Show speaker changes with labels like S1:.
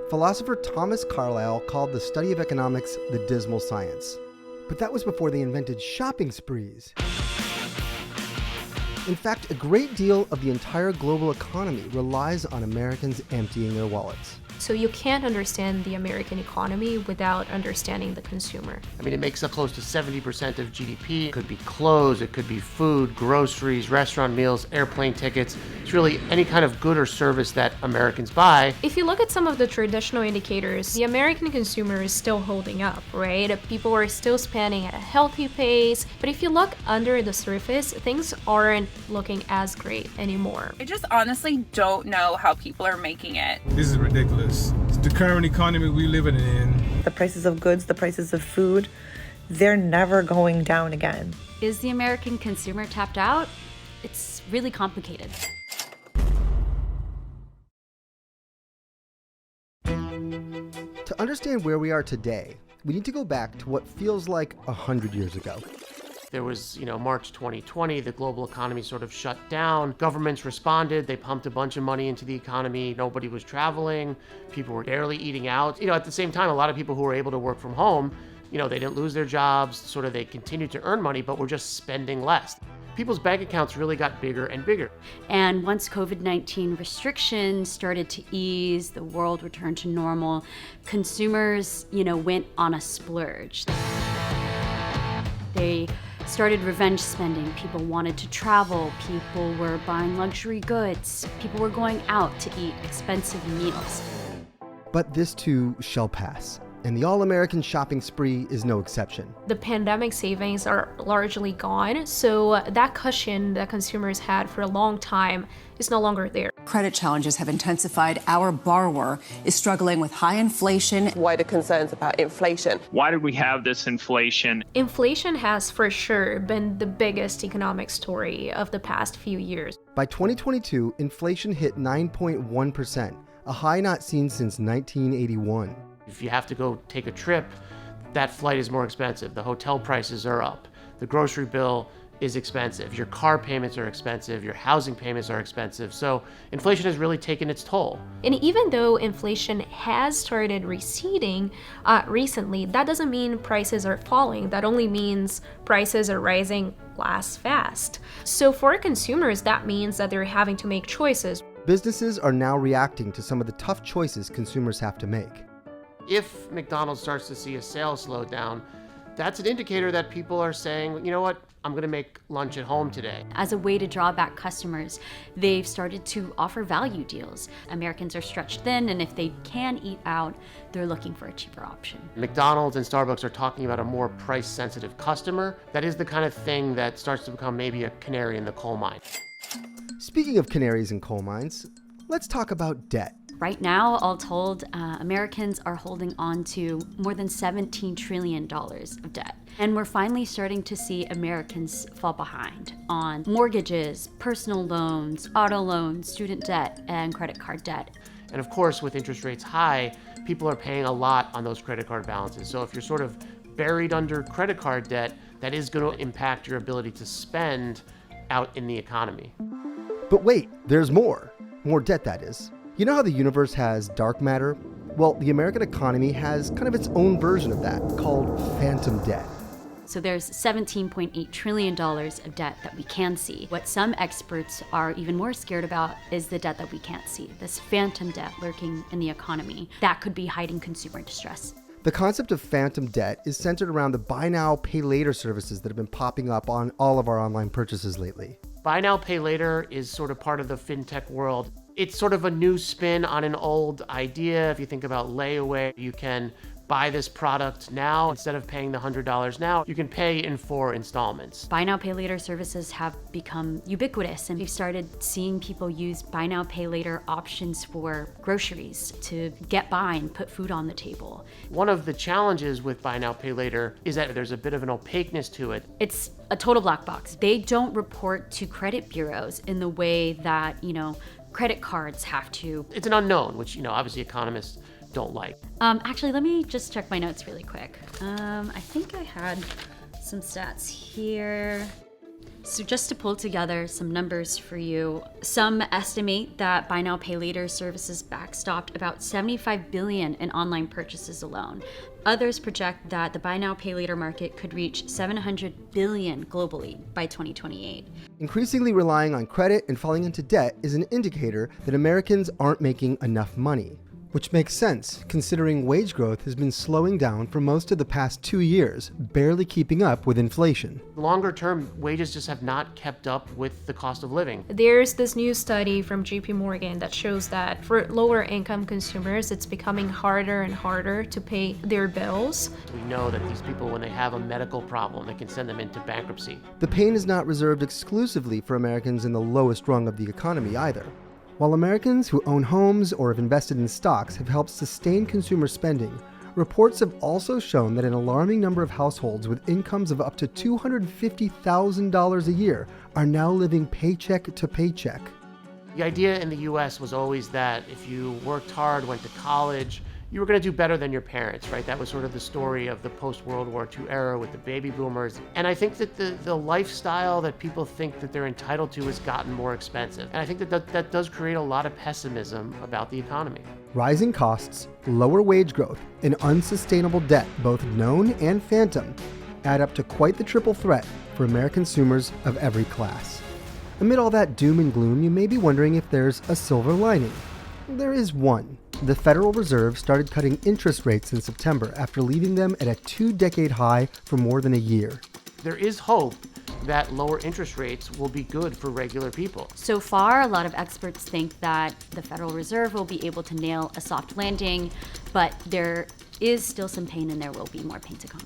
S1: philosopher Thomas Carlyle called the study of economics the dismal science. But that was before they invented shopping sprees. In fact, a great deal of the entire global economy relies on Americans emptying their wallets.
S2: So you can't understand the American economy without understanding the consumer.
S3: I mean, it makes up close to 70% of GDP. It could be clothes, it could be food, groceries, restaurant meals, airplane tickets. It's really any kind of good or service that Americans buy.
S2: If you look at some of the traditional indicators, the American consumer is still holding up, right? People are still spending at a healthy pace. But if you look under the surface, things aren't looking as great anymore.
S4: I just honestly don't know how people are making it.
S5: This is ridiculous. It's the current economy we live in.
S6: The prices of goods, the prices of food, they're never going down again.
S7: Is the American consumer tapped out? It's really complicated.
S1: To understand where we are today, we need to go back to what feels like 100 years ago.
S3: There was, March 2020, the global economy sort of shut down. Governments responded. They pumped a bunch of money into the economy. Nobody was traveling. People were barely eating out. At the same time, a lot of people who were able to work from home, they didn't lose their jobs. They continued to earn money, but were just spending less. People's bank accounts really got bigger and bigger.
S7: And once COVID-19 restrictions started to ease, the world returned to normal, consumers, went on a splurge. They started revenge spending. People wanted to travel. People were buying luxury goods. People were going out to eat expensive meals.
S1: But this too shall pass. And the all-American shopping spree is no exception.
S2: The pandemic savings are largely gone, so that cushion that consumers had for a long time is no longer there.
S8: Credit challenges have intensified. Our borrower is struggling with high inflation.
S9: Wider concerns about inflation.
S10: Why did we have this inflation?
S2: Inflation has for sure been the biggest economic story of the past few years.
S1: By 2022, inflation hit 9.1%, a high not seen since 1981.
S3: If you have to go take a trip, that flight is more expensive. The hotel prices are up. The grocery bill is expensive. Your car payments are expensive. Your housing payments are expensive. So inflation has really taken its toll.
S2: And even though inflation has started receding recently, that doesn't mean prices are falling. That only means prices are rising less fast. So for consumers, that means that they're having to make choices.
S1: Businesses are now reacting to some of the tough choices consumers have to make.
S3: If McDonald's starts to see a sales slowdown, that's an indicator that people are saying, you know what, I'm going to make lunch at home today.
S7: As a way to draw back customers, they've started to offer value deals. Americans are stretched thin, and if they can eat out, they're looking for a cheaper option.
S3: McDonald's and Starbucks are talking about a more price-sensitive customer. That is the kind of thing that starts to become maybe a canary in the coal mine.
S1: Speaking of canaries in coal mines, let's talk about debt.
S7: Right now, all told, Americans are holding on to more than $17 trillion of debt. And we're finally starting to see Americans fall behind on mortgages, personal loans, auto loans, student debt, and credit card debt.
S3: And of course, with interest rates high, people are paying a lot on those credit card balances. So if you're sort of buried under credit card debt, that is going to impact your ability to spend out in the economy.
S1: But wait, there's more. More debt, that is. You know how the universe has dark matter? Well, the American economy has kind of its own version of that, called phantom debt.
S7: So there's $17.8 trillion of debt that we can see. What some experts are even more scared about is the debt that we can't see, this phantom debt lurking in the economy that could be hiding consumer distress.
S1: The concept of phantom debt is centered around the buy now, pay later services that have been popping up on all of our online purchases lately.
S3: Buy now, pay later is sort of part of the fintech world. It's sort of a new spin on an old idea. If you think about layaway, you can buy this product now. Instead of paying the $100 now, you can pay in 4 installments.
S7: Buy now, pay later services have become ubiquitous, and we've started seeing people use buy now, pay later options for groceries to get by and put food on the table.
S3: One of the challenges with buy now, pay later is that there's a bit of an opaqueness to it.
S7: It's a total black box. They don't report to credit bureaus in the way that, credit cards have to.
S3: It's an unknown, which, obviously economists don't like.
S7: Actually, let me just check my notes really quick. I think I had some stats here. So just to pull together some numbers for you, some estimate that buy now, pay later services backstopped about $75 billion in online purchases alone. Others project that the buy now, pay later market could reach $700 billion globally by 2028.
S1: Increasingly relying on credit and falling into debt is an indicator that Americans aren't making enough money. Which makes sense, considering wage growth has been slowing down for most of the past 2 years, barely keeping up with inflation.
S3: Longer term, wages just have not kept up with the cost of living.
S2: There's this new study from JP Morgan that shows that for lower income consumers, it's becoming harder and harder to pay their bills.
S3: We know that these people, when they have a medical problem, they can send them into bankruptcy.
S1: The pain is not reserved exclusively for Americans in the lowest rung of the economy either. While Americans who own homes or have invested in stocks have helped sustain consumer spending, reports have also shown that an alarming number of households with incomes of up to $250,000 a year are now living paycheck to paycheck.
S3: The idea in the US was always that if you worked hard, went to college, you were going to do better than your parents, right? That was sort of the story of the post-World War II era with the baby boomers. And I think that the lifestyle that people think that they're entitled to has gotten more expensive. And I think that does create a lot of pessimism about the economy.
S1: Rising costs, lower wage growth, and unsustainable debt, both known and phantom, add up to quite the triple threat for American consumers of every class. Amid all that doom and gloom, you may be wondering if there's a silver lining. There is one. The Federal Reserve started cutting interest rates in September after leaving them at a 2-decade high for more than a year.
S3: There is hope that lower interest rates will be good for regular people.
S7: So far, a lot of experts think that the Federal Reserve will be able to nail a soft landing, but there is still some pain and there will be more pain to come.